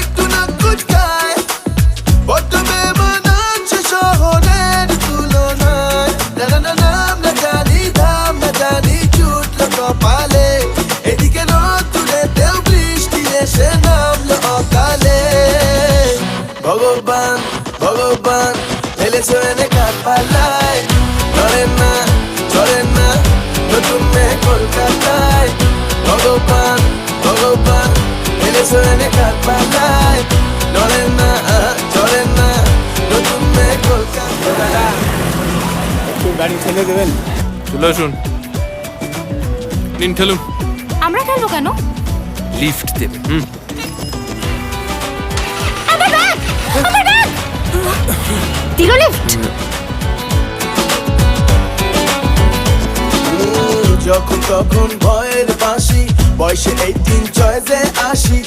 একটু না কুচকায় বড্ড বেমান আছে শহরের তুলনায় নাম না জানি দাম না জানি ছুটলো কপালে এদিকে নতুনেতেও বৃষ্টি এসে নামলো অকালে ভগবান ভগবান ফেলেছো এনে কার পাল্লায় চড়ে না নতুন মেয়ে কলকাতায় ভগবান ভগবান ফেলেছো এনে কার পাল্লায় চড়ে না নতুন মেয়ে কলকাতায়। একটু গাড়ি ঠেলে দেবেন? চলে আসুন, নিন ঠেলুন। আমরা খেলবো কেন? লিফট দেবে। দিল লিফট। যখন তখন ভয়ের বাঁশি বয়সে 18 চয়েসে আসি